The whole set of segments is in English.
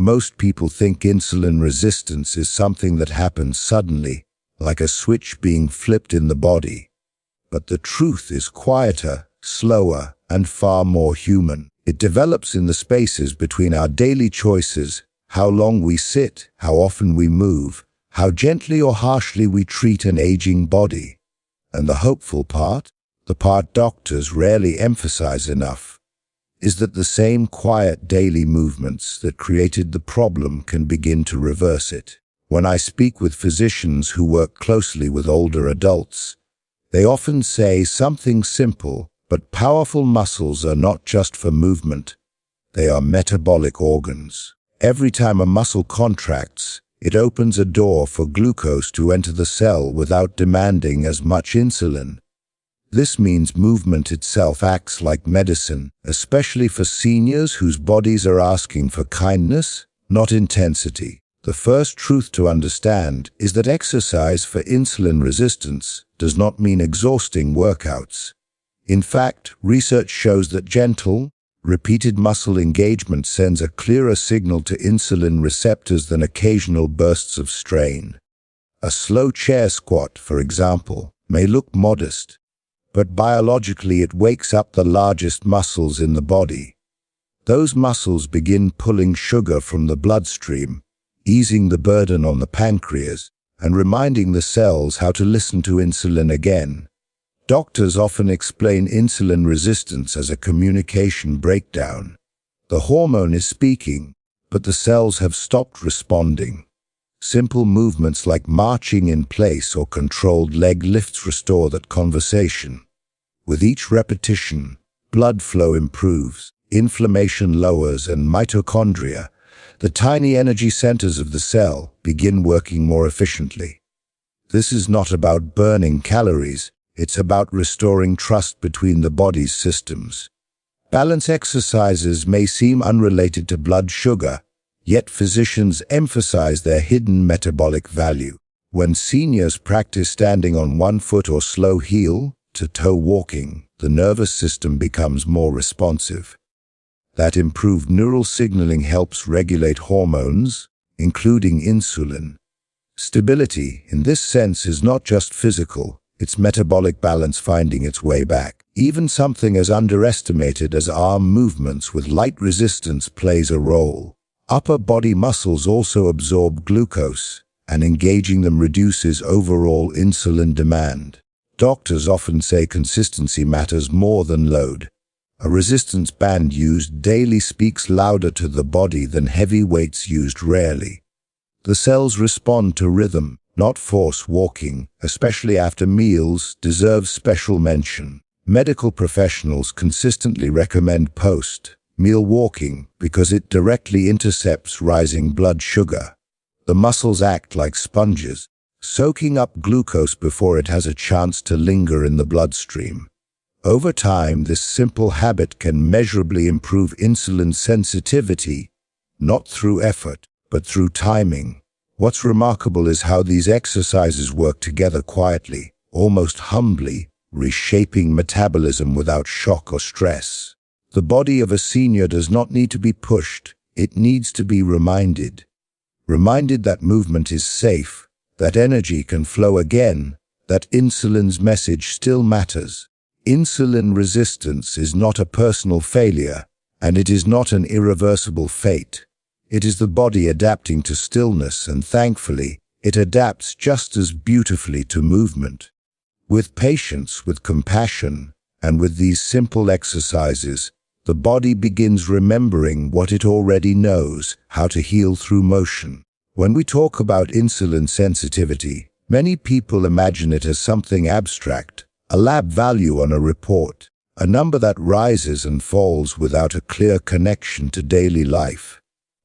Most people think insulin resistance is something that happens suddenly, like a switch being flipped in the body. But the truth is quieter, slower, and far more human. It develops in the spaces between our daily choices, how long we sit, how often we move, how gently or harshly we treat an aging body. And the hopeful part, the part doctors rarely emphasize enough, is that the same quiet daily movements that created the problem can begin to reverse it. When I speak with physicians who work closely with older adults, they often say something simple but powerful: muscles are not just for movement, they are metabolic organs. Every time a muscle contracts, it opens a door for glucose to enter the cell without demanding as much insulin. This means movement itself acts like medicine, especially for seniors whose bodies are asking for kindness, not intensity. The first truth to understand is that exercise for insulin resistance does not mean exhausting workouts. In fact, research shows that gentle, repeated muscle engagement sends a clearer signal to insulin receptors than occasional bursts of strain. A slow chair squat, for example, may look modest, but biologically it wakes up the largest muscles in the body. Those muscles begin pulling sugar from the bloodstream, easing the burden on the pancreas, and reminding the cells how to listen to insulin again. Doctors often explain insulin resistance as a communication breakdown. The hormone is speaking, but the cells have stopped responding. Simple movements like marching in place or controlled leg lifts restore that conversation. With each repetition, blood flow improves, inflammation lowers, and mitochondria, the tiny energy centers of the cell, begin working more efficiently. This is not about burning calories. It's about restoring trust between the body's systems. Balance exercises may seem unrelated to blood sugar, yet physicians emphasize their hidden metabolic value. When seniors practice standing on one foot or slow heel-to-toe walking, the nervous system becomes more responsive. That improved neural signaling helps regulate hormones, including insulin. Stability, in this sense, is not just physical. It's metabolic balance finding its way back. Even something as underestimated as arm movements with light resistance plays a role. Upper body muscles also absorb glucose, and engaging them reduces overall insulin demand. Doctors often say consistency matters more than load. A resistance band used daily speaks louder to the body than heavy weights used rarely. The cells respond to rhythm, not force. Walking, especially after meals, deserves special mention. Medical professionals consistently recommend post-meal walking because it directly intercepts rising blood sugar. The muscles act like sponges, soaking up glucose before it has a chance to linger in the bloodstream. Over time, this simple habit can measurably improve insulin sensitivity, not through effort, but through timing. What's remarkable is how these exercises work together quietly, almost humbly, reshaping metabolism without shock or stress. The body of a senior does not need to be pushed, it needs to be reminded. Reminded that movement is safe, that energy can flow again, that insulin's message still matters. Insulin resistance is not a personal failure, and it is not an irreversible fate. It is the body adapting to stillness, and thankfully, it adapts just as beautifully to movement. With patience, with compassion, and with these simple exercises, the body begins remembering what it already knows: how to heal through motion. When we talk about insulin sensitivity, many people imagine it as something abstract, a lab value on a report, a number that rises and falls without a clear connection to daily life.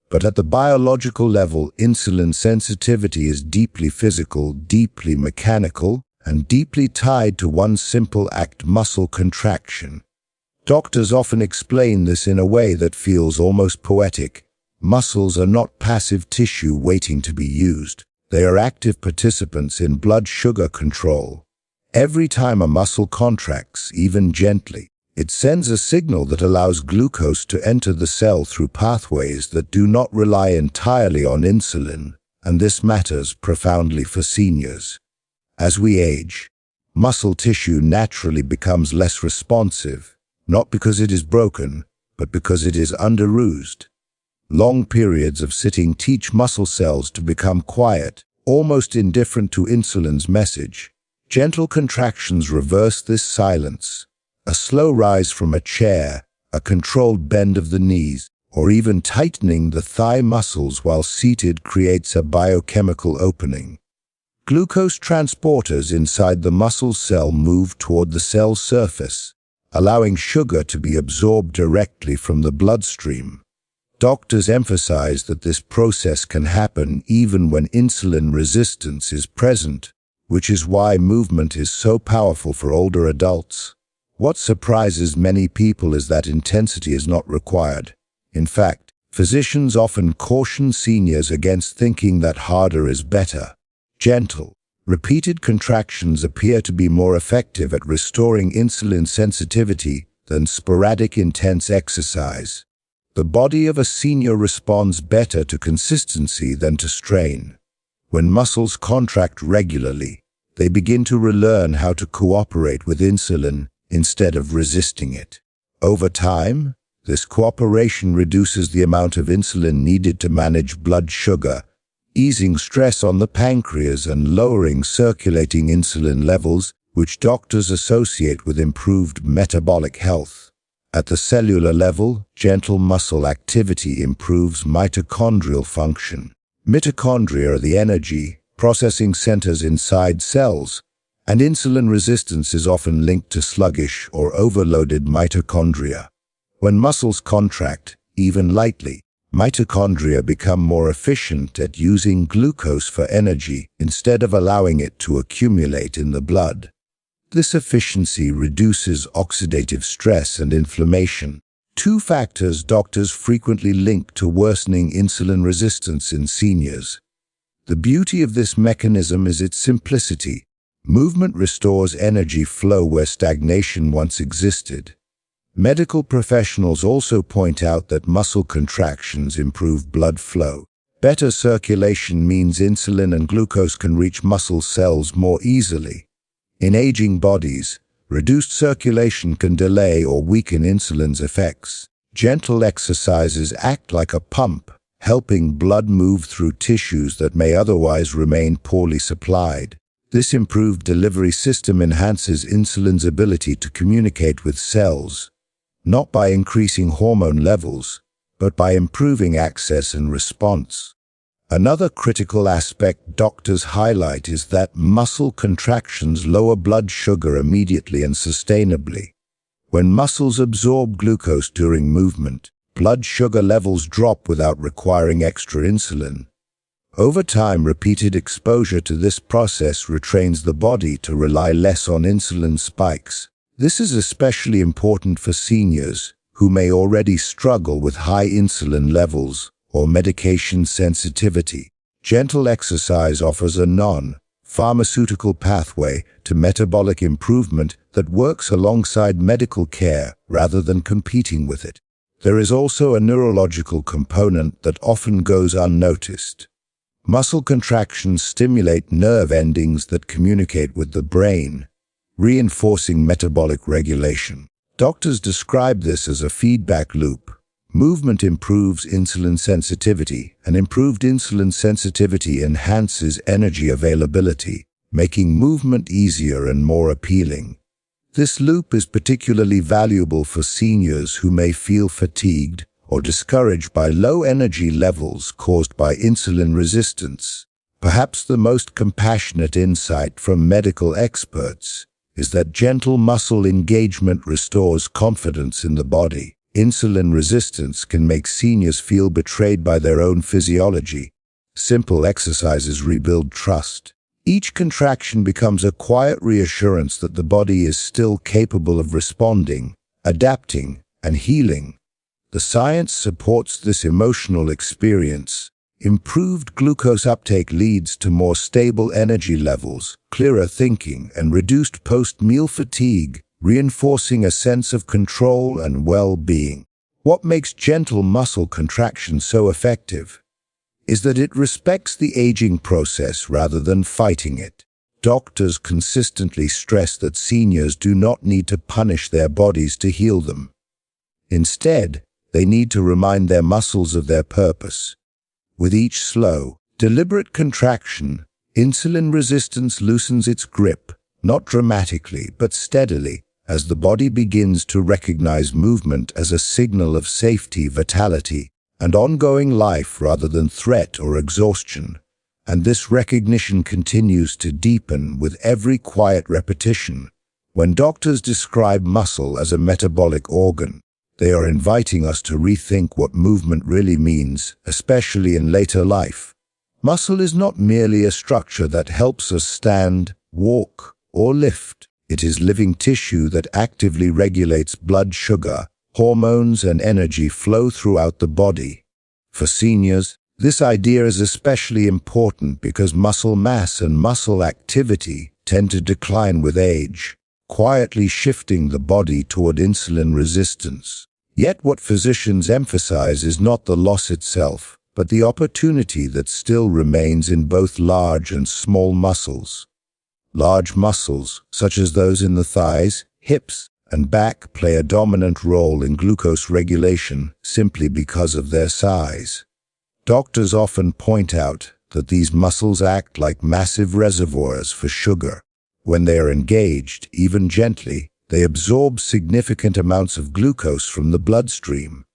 But at the biological level, insulin sensitivity is deeply physical, deeply mechanical, and deeply tied to one simple act: muscle contraction. Doctors often explain this in a way that feels almost poetic. Muscles are not passive tissue waiting to be used. They are active participants in blood sugar control. Every time a muscle contracts, even gently, It sends a signal that allows glucose to enter the cell through pathways that do not rely entirely on insulin, and this matters profoundly for seniors. As we age, muscle tissue naturally becomes less responsive, not because it is broken, but because it is underused. Long periods of sitting teach muscle cells to become quiet, almost indifferent to insulin's message. Gentle contractions reverse this silence. A slow rise from a chair, a controlled bend of the knees, or even tightening the thigh muscles while seated creates a biochemical opening. Glucose transporters inside the muscle cell move toward the cell surface, allowing sugar to be absorbed directly from the bloodstream. Doctors emphasize that this process can happen even when insulin resistance is present, which is why movement is so powerful for older adults. What surprises many people is that intensity is not required. In fact, physicians often caution seniors against thinking that harder is better. Gentle, repeated contractions appear to be more effective at restoring insulin sensitivity than sporadic intense exercise. The body of a senior responds better to consistency than to strain. When muscles contract regularly, they begin to relearn how to cooperate with insulin instead of resisting it. Over time, this cooperation reduces the amount of insulin needed to manage blood sugar, easing stress on the pancreas and lowering circulating insulin levels, which doctors associate with improved metabolic health. At the cellular level, gentle muscle activity improves mitochondrial function. Mitochondria are the energy processing centers inside cells, and insulin resistance is often linked to sluggish or overloaded mitochondria. When muscles contract, even lightly, mitochondria become more efficient at using glucose for energy instead of allowing it to accumulate in the blood. This efficiency reduces oxidative stress and inflammation, two factors doctors frequently link to worsening insulin resistance in seniors. The beauty of this mechanism is its simplicity. Movement restores energy flow where stagnation once existed. Medical professionals also point out that muscle contractions improve blood flow. Better circulation means insulin and glucose can reach muscle cells more easily. In aging bodies, reduced circulation can delay or weaken insulin's effects. Gentle exercises act like a pump, helping blood move through tissues that may otherwise remain poorly supplied. This improved delivery system enhances insulin's ability to communicate with cells, not by increasing hormone levels, but by improving access and response. Another critical aspect doctors highlight is that muscle contractions lower blood sugar immediately and sustainably. When muscles absorb glucose during movement, blood sugar levels drop without requiring extra insulin. Over time, repeated exposure to this process retrains the body to rely less on insulin spikes. This is especially important for seniors who may already struggle with high insulin levels or medication sensitivity. Gentle exercise offers a non-pharmaceutical pathway to metabolic improvement that works alongside medical care rather than competing with it. There is also a neurological component that often goes unnoticed. Muscle contractions stimulate nerve endings that communicate with the brain, reinforcing metabolic regulation. Doctors describe this as a feedback loop. Movement improves insulin sensitivity, and improved insulin sensitivity enhances energy availability, making movement easier and more appealing. This loop is particularly valuable for seniors who may feel fatigued or discouraged by low energy levels caused by insulin resistance. Perhaps the most compassionate insight from medical experts is that gentle muscle engagement restores confidence in the body. Insulin resistance can make seniors feel betrayed by their own physiology. Simple exercises rebuild trust. Each contraction becomes a quiet reassurance that the body is still capable of responding, adapting, and healing. The science supports this emotional experience. Improved glucose uptake leads to more stable energy levels, clearer thinking, and reduced post-meal fatigue, reinforcing a sense of control and well-being. What makes gentle muscle contraction so effective is that it respects the aging process rather than fighting it. Doctors consistently stress that seniors do not need to punish their bodies to heal them. Instead, they need to remind their muscles of their purpose. With each slow, deliberate contraction, insulin resistance loosens its grip, not dramatically but steadily, as the body begins to recognize movement as a signal of safety, vitality, and ongoing life rather than threat or exhaustion. And this recognition continues to deepen with every quiet repetition. When doctors describe muscle as a metabolic organ, they are inviting us to rethink what movement really means, especially in later life. Muscle is not merely a structure that helps us stand, walk, or lift. It is living tissue that actively regulates blood sugar, hormones, and energy flow throughout the body. For seniors, this idea is especially important because muscle mass and muscle activity tend to decline with age, quietly shifting the body toward insulin resistance. Yet what physicians emphasize is not the loss itself, but the opportunity that still remains in both large and small muscles. Large muscles, such as those in the thighs, hips, and back, play a dominant role in glucose regulation simply because of their size. Doctors often point out that these muscles act like massive reservoirs for sugar. When they are engaged, even gently, they absorb significant amounts of glucose from the bloodstream.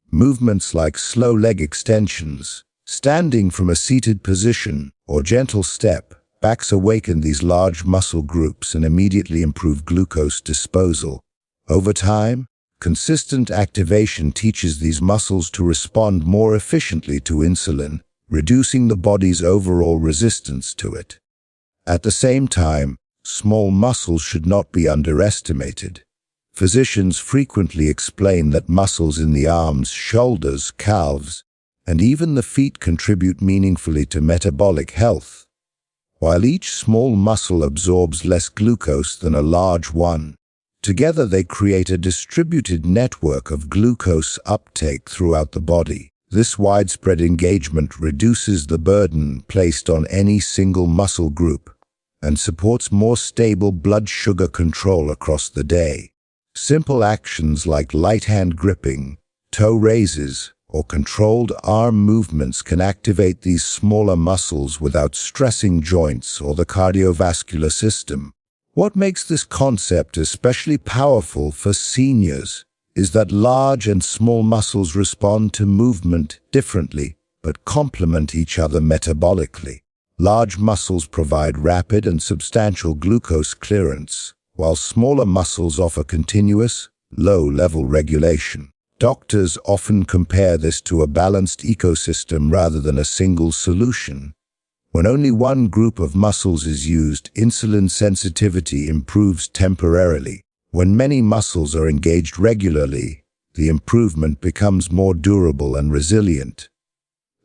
Movements like slow leg extensions, standing from a seated position, or gentle step backs awaken these large muscle groups and immediately improve glucose disposal. Over time, consistent activation teaches these muscles to respond more efficiently to insulin, reducing the body's overall resistance to it. At the same time, small muscles should not be underestimated. Physicians frequently explain that muscles in the arms, shoulders, calves, and even the feet contribute meaningfully to metabolic health. While each small muscle absorbs less glucose than a large one, together they create a distributed network of glucose uptake throughout the body. This widespread engagement reduces the burden placed on any single muscle group and supports more stable blood sugar control across the day. Simple actions like light hand gripping, toe raises, or controlled arm movements can activate these smaller muscles without stressing joints or the cardiovascular system. What makes this concept especially powerful for seniors is that large and small muscles respond to movement differently but complement each other metabolically. Large muscles provide rapid and substantial glucose clearance, while smaller muscles offer continuous, low-level regulation. Doctors often compare this to a balanced ecosystem rather than a single solution. When only one group of muscles is used, insulin sensitivity improves temporarily. When many muscles are engaged regularly, the improvement becomes more durable and resilient.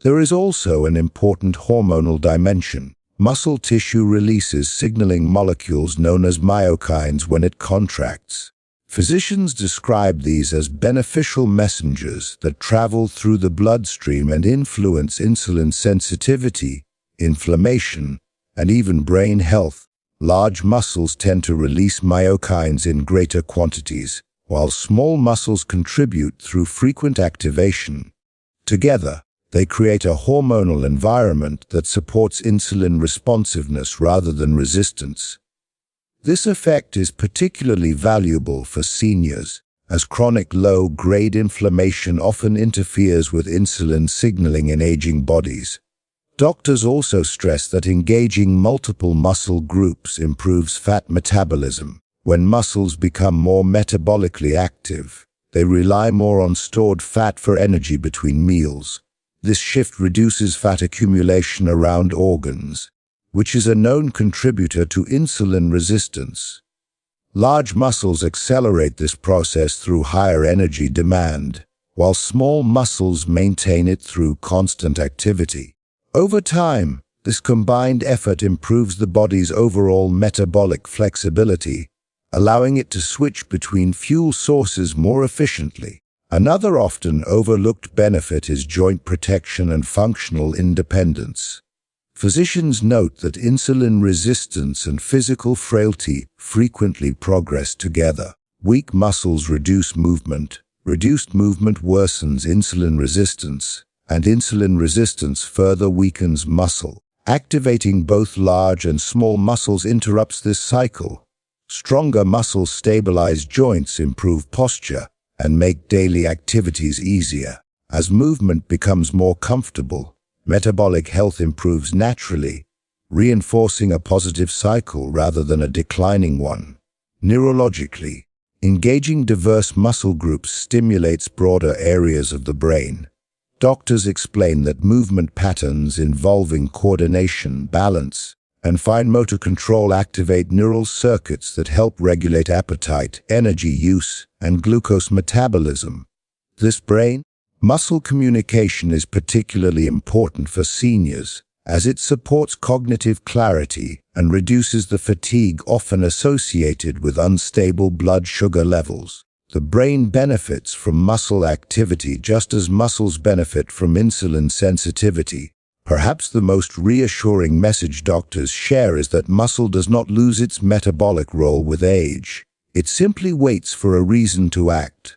There is also an important hormonal dimension. Muscle tissue releases signaling molecules known as myokines when it contracts. Physicians describe these as beneficial messengers that travel through the bloodstream and influence insulin sensitivity, inflammation, and even brain health. Large muscles tend to release myokines in greater quantities, while small muscles contribute through frequent activation. Together, they create a hormonal environment that supports insulin responsiveness rather than resistance. This effect is particularly valuable for seniors, as chronic low-grade inflammation often interferes with insulin signaling in aging bodies. Doctors also stress that engaging multiple muscle groups improves fat metabolism. When muscles become more metabolically active, they rely more on stored fat for energy between meals. This shift reduces fat accumulation around organs, which is a known contributor to insulin resistance. Large muscles accelerate this process through higher energy demand, while small muscles maintain it through constant activity. Over time, this combined effort improves the body's overall metabolic flexibility allowing it to switch between fuel sources more efficiently. Another often overlooked benefit is joint protection and functional independence. Physicians note that insulin resistance and physical frailty frequently progress together. Weak muscles reduce movement, reduced movement worsens insulin resistance, and insulin resistance further weakens muscle. Activating both large and small muscles interrupts this cycle. Stronger muscles stabilize joints, improve posture, and make daily activities easier. As movement becomes more comfortable, metabolic health improves naturally, reinforcing a positive cycle rather than a declining one. Neurologically, engaging diverse muscle groups stimulates broader areas of the brain. Doctors explain that movement patterns involving coordination, balance, and fine motor control activate neural circuits that help regulate appetite, energy use, and glucose metabolism. This brain-muscle communication is particularly important for seniors, as it supports cognitive clarity and reduces the fatigue often associated with unstable blood sugar levels. The brain benefits from muscle activity just as muscles benefit from insulin sensitivity. Perhaps the most reassuring message doctors share is that muscle does not lose its metabolic role with age. It simply waits for a reason to act.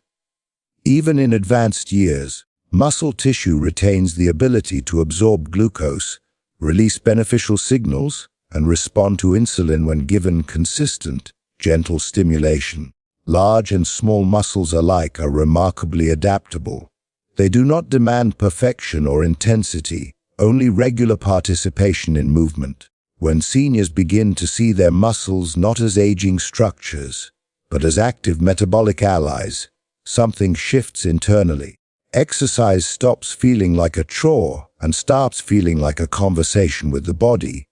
Even in advanced years, muscle tissue retains the ability to absorb glucose, release beneficial signals, and respond to insulin when given consistent, gentle stimulation. Large and small muscles alike are remarkably adaptable. They do not demand perfection or intensity, only regular participation in movement. When seniors begin to see their muscles not as aging structures, but as active metabolic allies, something shifts internally. Exercise stops feeling like a chore and starts feeling like a conversation with the body.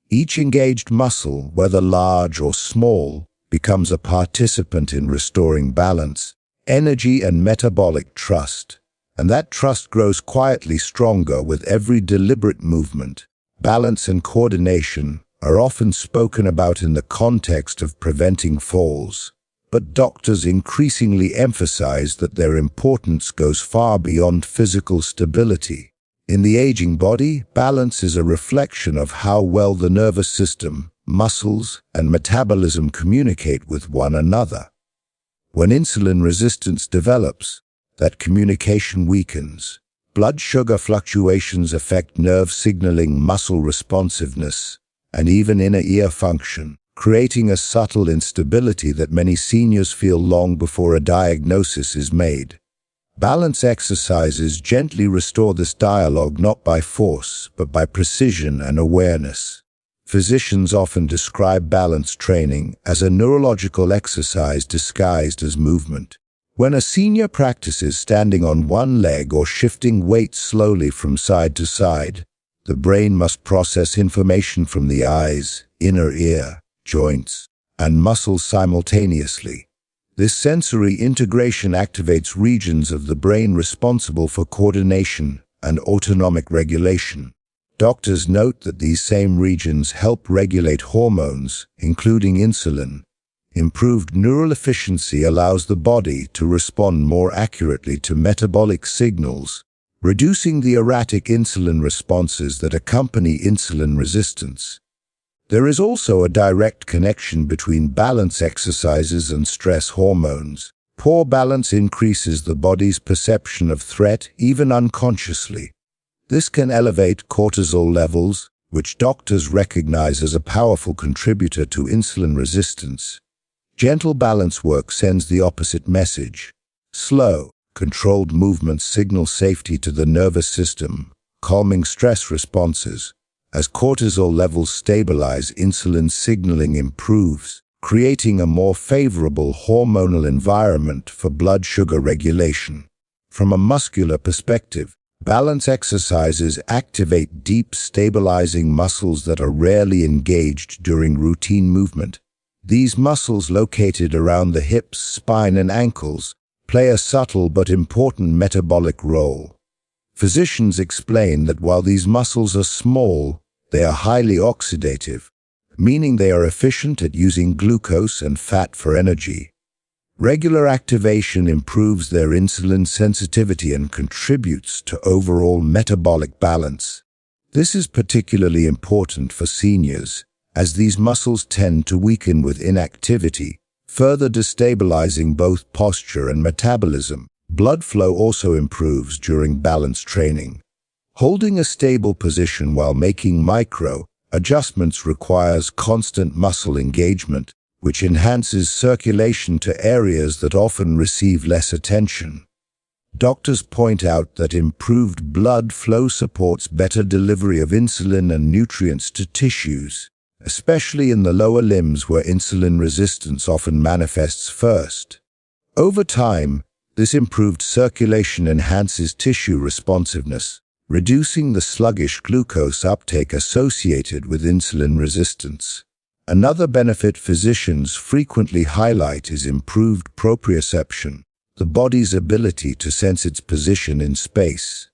Each engaged muscle, whether large or small, becomes a participant in restoring balance, energy, and metabolic trust. And that trust grows quietly stronger with every deliberate movement. Balance and coordination are often spoken about in the context of preventing falls, but doctors increasingly emphasize that their importance goes far beyond physical stability. In the aging body, balance is a reflection of how well the nervous system, muscles, and metabolism communicate with one another. When insulin resistance develops, that communication weakens. Blood sugar fluctuations affect nerve signaling, muscle responsiveness, and even inner ear function, creating a subtle instability that many seniors feel long before a diagnosis is made. Balance exercises gently restore this dialogue not by force, but by precision and awareness. Physicians often describe balance training as a neurological exercise disguised as movement. When a senior practices standing on one leg or shifting weight slowly from side to side, the brain must process information from the eyes, inner ear, joints, and muscles simultaneously. This sensory integration activates regions of the brain responsible for coordination and autonomic regulation. Doctors note that these same regions help regulate hormones, including insulin. Improved neural efficiency allows the body to respond more accurately to metabolic signals, reducing the erratic insulin responses that accompany insulin resistance. There is also a direct connection between balance exercises and stress hormones. Poor balance increases the body's perception of threat, even unconsciously. This can elevate cortisol levels, which doctors recognize as a powerful contributor to insulin resistance. Gentle balance work sends the opposite message. Slow, controlled movements signal safety to the nervous system, calming stress responses. As cortisol levels stabilize, insulin signaling improves, creating a more favorable hormonal environment for blood sugar regulation. From a muscular perspective, balance exercises activate deep, stabilizing muscles that are rarely engaged during routine movement. These muscles, located around the hips, spine, and ankles, play a subtle but important metabolic role. Physicians explain that while these muscles are small, they are highly oxidative, meaning they are efficient at using glucose and fat for energy. Regular activation improves their insulin sensitivity and contributes to overall metabolic balance. This is particularly important for seniors, as these muscles tend to weaken with inactivity, further destabilizing both posture and metabolism. Blood flow also improves during balance training. Holding a stable position while making micro-adjustments requires constant muscle engagement, which enhances circulation to areas that often receive less attention. Doctors point out that improved blood flow supports better delivery of insulin and nutrients to tissues, especially in the lower limbs where insulin resistance often manifests first. Over time, this improved circulation enhances tissue responsiveness, reducing the sluggish glucose uptake associated with insulin resistance. Another benefit physicians frequently highlight is improved proprioception, the body's ability to sense its position in space.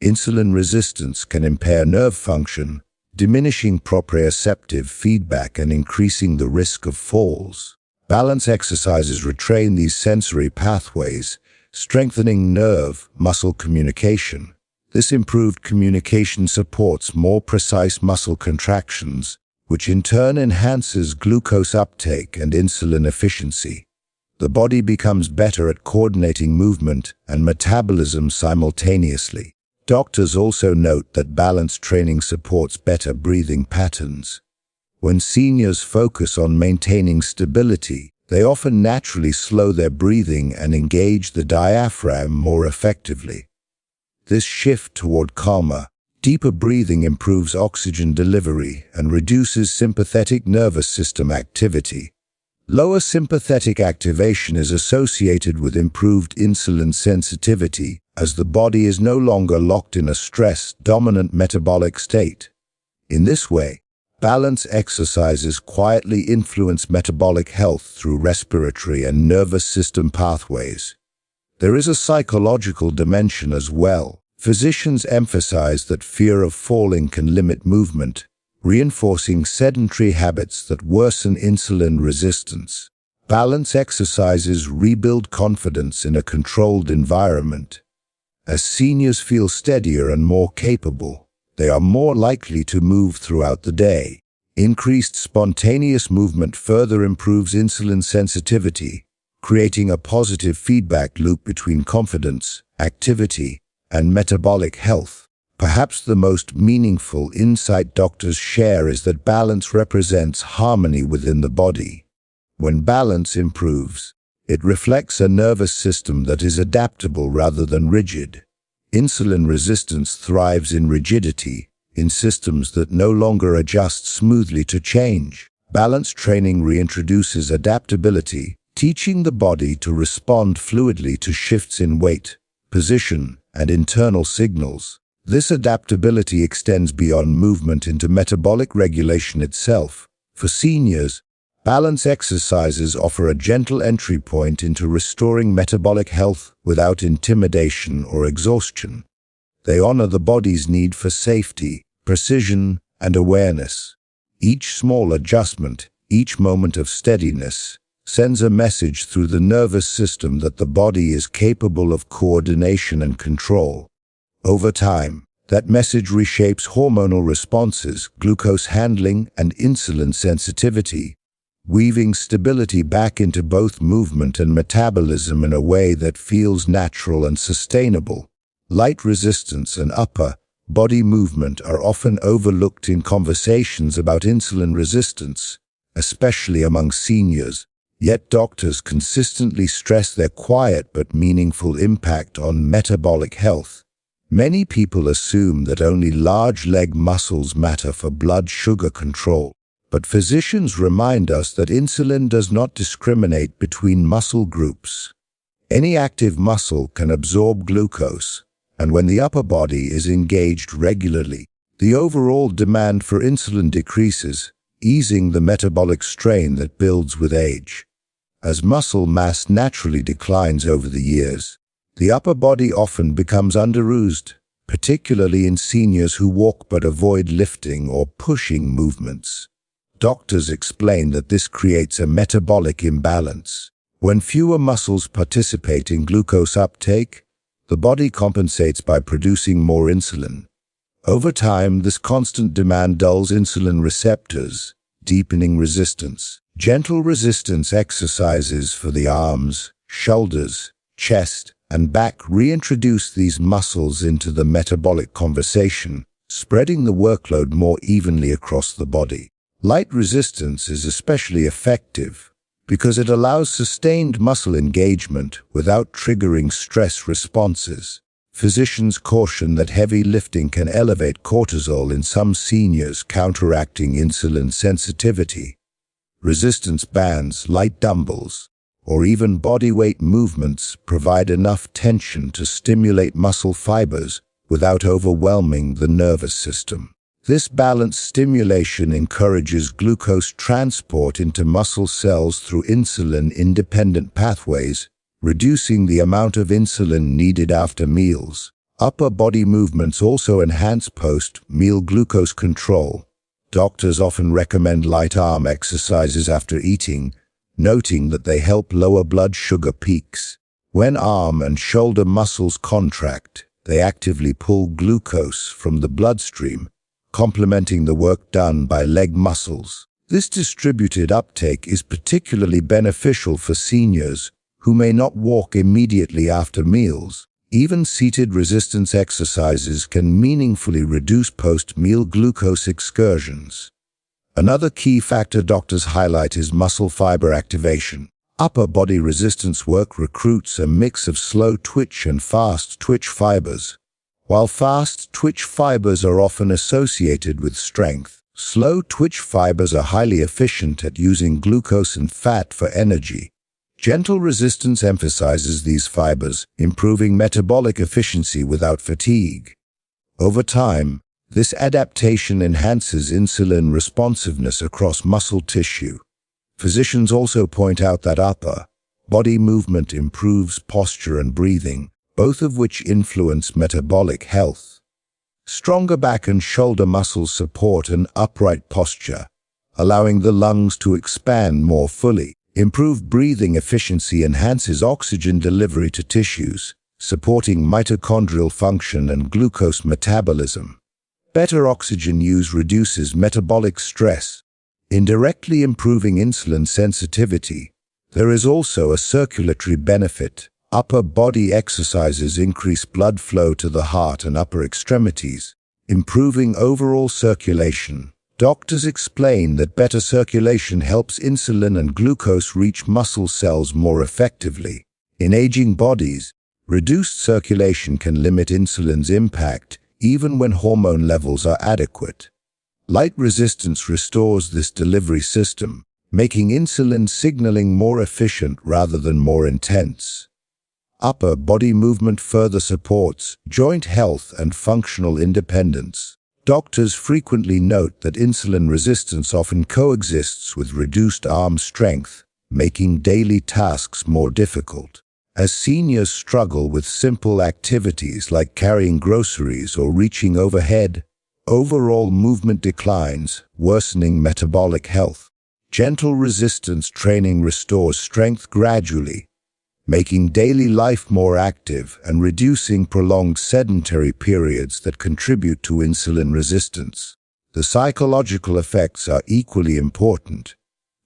Insulin resistance can impair nerve function, diminishing proprioceptive feedback and increasing the risk of falls. Balance exercises retrain these sensory pathways, strengthening nerve-muscle communication. This improved communication supports more precise muscle contractions, which in turn enhances glucose uptake and insulin efficiency. The body becomes better at coordinating movement and metabolism simultaneously. Doctors also note that balance training supports better breathing patterns. When seniors focus on maintaining stability, they often naturally slow their breathing and engage the diaphragm more effectively. This shift toward calmer, deeper breathing improves oxygen delivery and reduces sympathetic nervous system activity. Lower sympathetic activation is associated with improved insulin sensitivity, as the body is no longer locked in a stress-dominant metabolic state. In this way, balance exercises quietly influence metabolic health through respiratory and nervous system pathways. There is a psychological dimension as well. Physicians emphasize that fear of falling can limit movement, reinforcing sedentary habits that worsen insulin resistance. Balance exercises rebuild confidence in a controlled environment. As seniors feel steadier and more capable, they are more likely to move throughout the day. Increased spontaneous movement further improves insulin sensitivity, creating a positive feedback loop between confidence, activity, and metabolic health. Perhaps the most meaningful insight doctors share is that balance represents harmony within the body. When balance improves, it reflects a nervous system that is adaptable rather than rigid. Insulin resistance thrives in rigidity, in systems that no longer adjust smoothly to change. Balance training reintroduces adaptability, teaching the body to respond fluidly to shifts in weight, position, and internal signals. This adaptability extends beyond movement into metabolic regulation itself. For seniors, balance exercises offer a gentle entry point into restoring metabolic health without intimidation or exhaustion. They honor the body's need for safety, precision, and awareness. Each small adjustment, each moment of steadiness, sends a message through the nervous system that the body is capable of coordination and control. Over time, that message reshapes hormonal responses, glucose handling, and insulin sensitivity, weaving stability back into both movement and metabolism in a way that feels natural and sustainable. Light resistance and upper body movement are often overlooked in conversations about insulin resistance, especially among seniors. Yet doctors consistently stress their quiet but meaningful impact on metabolic health. Many people assume that only large leg muscles matter for blood sugar control, but physicians remind us that insulin does not discriminate between muscle groups. Any active muscle can absorb glucose, and when the upper body is engaged regularly, the overall demand for insulin decreases, easing the metabolic strain that builds with age. As muscle mass naturally declines over the years, the upper body often becomes underused, particularly in seniors who walk but avoid lifting or pushing movements. Doctors explain that this creates a metabolic imbalance. When fewer muscles participate in glucose uptake, the body compensates by producing more insulin. Over time, this constant demand dulls insulin receptors, deepening resistance. Gentle resistance exercises for the arms, shoulders, chest, and back reintroduce these muscles into the metabolic conversation, spreading the workload more evenly across the body. Light resistance is especially effective because it allows sustained muscle engagement without triggering stress responses. Physicians caution that heavy lifting can elevate cortisol in some seniors, counteracting insulin sensitivity. Resistance bands, light dumbbells, or even bodyweight movements provide enough tension to stimulate muscle fibers without overwhelming the nervous system. This balanced stimulation encourages glucose transport into muscle cells through insulin-independent pathways, reducing the amount of insulin needed after meals. Upper body movements also enhance post-meal glucose control. Doctors often recommend light arm exercises after eating, noting that they help lower blood sugar peaks. When arm and shoulder muscles contract, they actively pull glucose from the bloodstream, complementing the work done by leg muscles. This distributed uptake is particularly beneficial for seniors who may not walk immediately after meals. Even seated resistance exercises can meaningfully reduce post-meal glucose excursions. Another key factor doctors highlight is muscle fiber activation. Upper body resistance work recruits a mix of slow twitch and fast twitch fibers. While fast twitch fibers are often associated with strength, slow twitch fibers are highly efficient at using glucose and fat for energy. Gentle resistance emphasizes these fibers, improving metabolic efficiency without fatigue. Over time, this adaptation enhances insulin responsiveness across muscle tissue. Physicians also point out that upper body movement improves posture and breathing, both of which influence metabolic health. Stronger back and shoulder muscles support an upright posture, allowing the lungs to expand more fully. Improved breathing efficiency enhances oxygen delivery to tissues, supporting mitochondrial function and glucose metabolism. Better oxygen use reduces metabolic stress, indirectly improving insulin sensitivity. There is also a circulatory benefit. Upper body exercises increase blood flow to the heart and upper extremities, improving overall circulation. Doctors explain that better circulation helps insulin and glucose reach muscle cells more effectively. In aging bodies, reduced circulation can limit insulin's impact, even when hormone levels are adequate. Light resistance restores this delivery system, making insulin signaling more efficient rather than more intense. Upper body movement further supports joint health and functional independence. Doctors frequently note that insulin resistance often coexists with reduced arm strength, making daily tasks more difficult. As seniors struggle with simple activities like carrying groceries or reaching overhead, overall movement declines, worsening metabolic health. Gentle resistance training restores strength gradually, making daily life more active and reducing prolonged sedentary periods that contribute to insulin resistance. The psychological effects are equally important.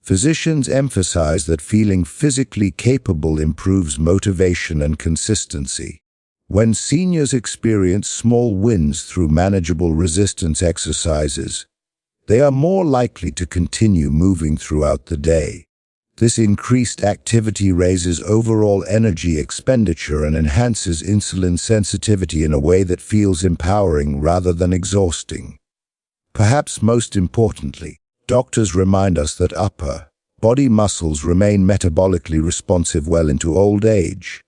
Physicians emphasize that feeling physically capable improves motivation and consistency. When seniors experience small wins through manageable resistance exercises, they are more likely to continue moving throughout the day. This increased activity raises overall energy expenditure and enhances insulin sensitivity in a way that feels empowering rather than exhausting. Perhaps most importantly, doctors remind us that upper body muscles remain metabolically responsive well into old age.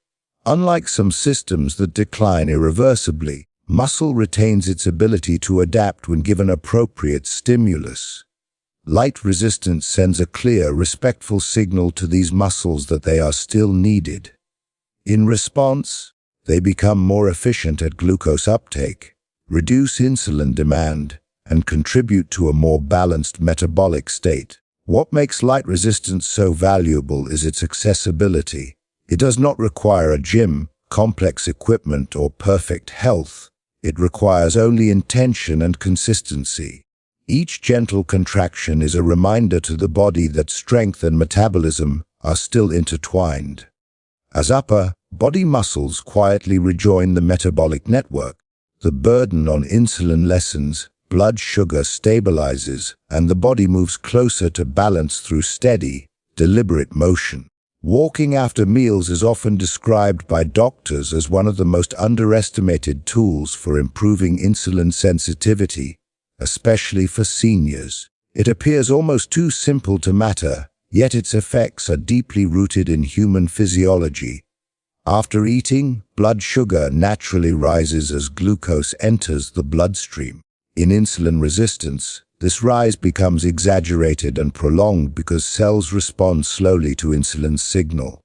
Unlike some systems that decline irreversibly, muscle retains its ability to adapt when given appropriate stimulus. Light resistance sends a clear, respectful signal to these muscles that they are still needed. In response, they become more efficient at glucose uptake, reduce insulin demand, and contribute to a more balanced metabolic state. What makes light resistance so valuable is its accessibility. It does not require a gym, complex equipment, or perfect health. It requires only intention and consistency. Each gentle contraction is a reminder to the body that strength and metabolism are still intertwined. As upper body muscles quietly rejoin the metabolic network, the burden on insulin lessens, blood sugar stabilizes, and the body moves closer to balance through steady, deliberate motion. Walking after meals is often described by doctors as one of the most underestimated tools for improving insulin sensitivity, especially for seniors. It appears almost too simple to matter, yet its effects are deeply rooted in human physiology. After eating, blood sugar naturally rises as glucose enters the bloodstream. In insulin resistance, this rise becomes exaggerated and prolonged because cells respond slowly to insulin's signal.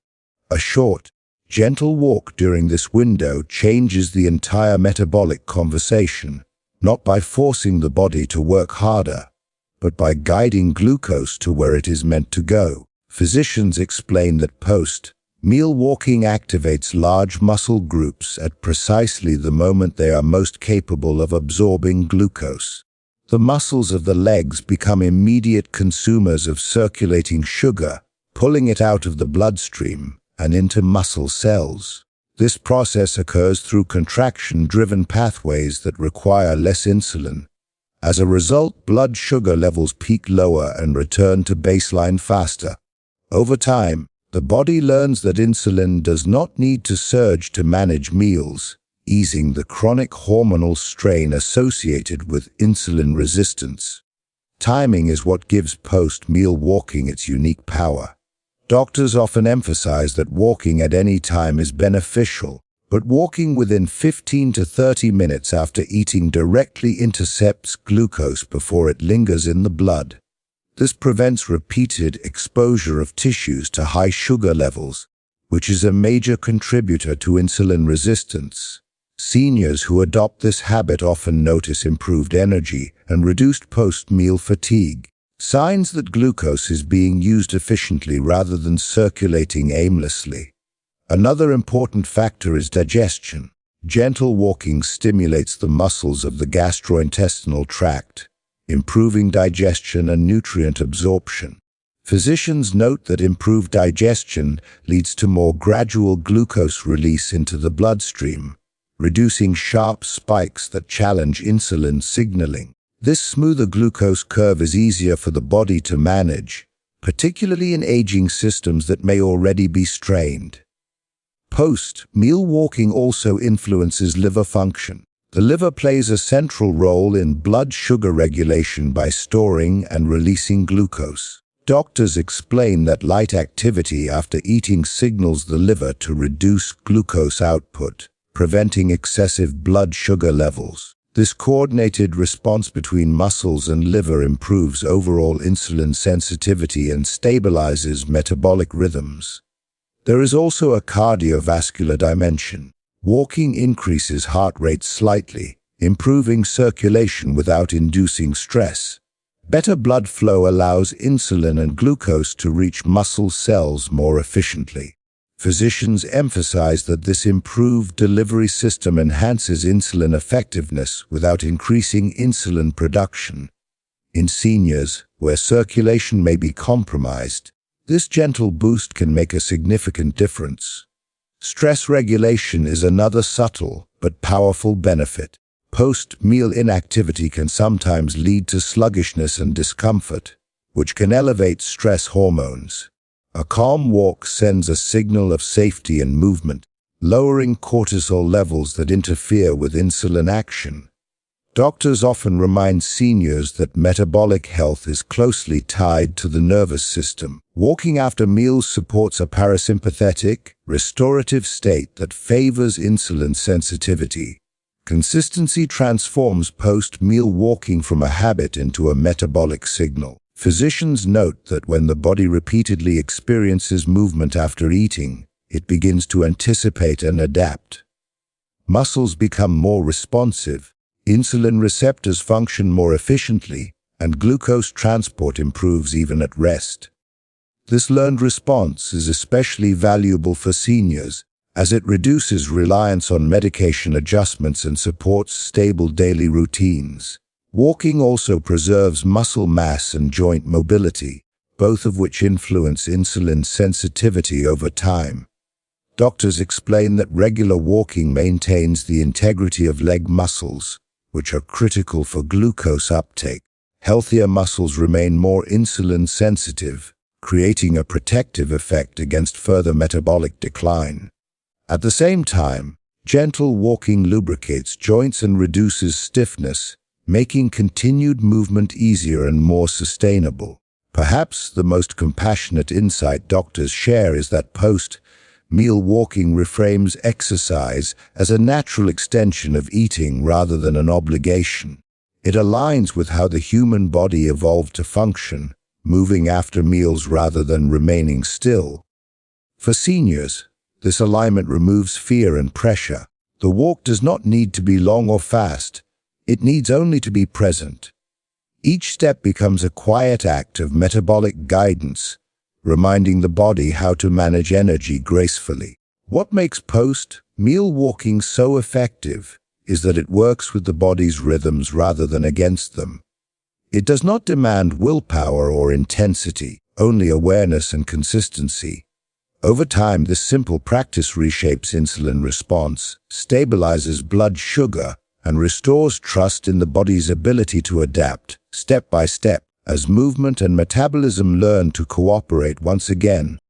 A short, gentle walk during this window changes the entire metabolic conversation, not by forcing the body to work harder, but by guiding glucose to where it is meant to go. Physicians explain that post-meal walking activates large muscle groups at precisely the moment they are most capable of absorbing glucose. The muscles of the legs become immediate consumers of circulating sugar, pulling it out of the bloodstream and into muscle cells. This process occurs through contraction-driven pathways that require less insulin. As a result, blood sugar levels peak lower and return to baseline faster. Over time, the body learns that insulin does not need to surge to manage meals, easing the chronic hormonal strain associated with insulin resistance. Timing is what gives post-meal walking its unique power. Doctors often emphasize that walking at any time is beneficial, but walking within 15 to 30 minutes after eating directly intercepts glucose before it lingers in the blood. This prevents repeated exposure of tissues to high sugar levels, which is a major contributor to insulin resistance. Seniors who adopt this habit often notice improved energy and reduced post-meal fatigue, signs that glucose is being used efficiently rather than circulating aimlessly. Another important factor is digestion. Gentle walking stimulates the muscles of the gastrointestinal tract, improving digestion and nutrient absorption. Physicians note that improved digestion leads to more gradual glucose release into the bloodstream, reducing sharp spikes that challenge insulin signaling. This smoother glucose curve is easier for the body to manage, particularly in aging systems that may already be strained. Post-meal walking also influences liver function. The liver plays a central role in blood sugar regulation by storing and releasing glucose. Doctors explain that light activity after eating signals the liver to reduce glucose output, preventing excessive blood sugar levels. This coordinated response between muscles and liver improves overall insulin sensitivity and stabilizes metabolic rhythms. There is also a cardiovascular dimension. Walking increases heart rate slightly, improving circulation without inducing stress. Better blood flow allows insulin and glucose to reach muscle cells more efficiently. Physicians emphasize that this improved delivery system enhances insulin effectiveness without increasing insulin production. In seniors, where circulation may be compromised, this gentle boost can make a significant difference. Stress regulation is another subtle but powerful benefit. Post-meal inactivity can sometimes lead to sluggishness and discomfort, which can elevate stress hormones. A calm walk sends a signal of safety and movement, lowering cortisol levels that interfere with insulin action. Doctors often remind seniors that metabolic health is closely tied to the nervous system. Walking after meals supports a parasympathetic, restorative state that favors insulin sensitivity. Consistency transforms post-meal walking from a habit into a metabolic signal. Physicians note that when the body repeatedly experiences movement after eating, it begins to anticipate and adapt. Muscles become more responsive, Insulin receptors function more efficiently, and glucose transport improves even at rest. This learned response is especially valuable for seniors, as it reduces reliance on medication adjustments and supports stable daily routines. Walking also preserves muscle mass and joint mobility, both of which influence insulin sensitivity over time. Doctors explain that regular walking maintains the integrity of leg muscles, which are critical for glucose uptake. Healthier muscles remain more insulin sensitive, creating a protective effect against further metabolic decline. At the same time, gentle walking lubricates joints and reduces stiffness, making continued movement easier and more sustainable. Perhaps the most compassionate insight doctors share is that post-meal walking reframes exercise as a natural extension of eating rather than an obligation. It aligns with how the human body evolved to function, moving after meals rather than remaining still. For seniors, this alignment removes fear and pressure. The walk does not need to be long or fast. It needs only to be present. Each step becomes a quiet act of metabolic guidance, reminding the body how to manage energy gracefully. What makes post-meal walking so effective is that it works with the body's rhythms rather than against them. It does not demand willpower or intensity, only awareness and consistency. Over time, this simple practice reshapes insulin response, stabilizes blood sugar, and restores trust in the body's ability to adapt, step by step, as movement and metabolism learn to cooperate once again.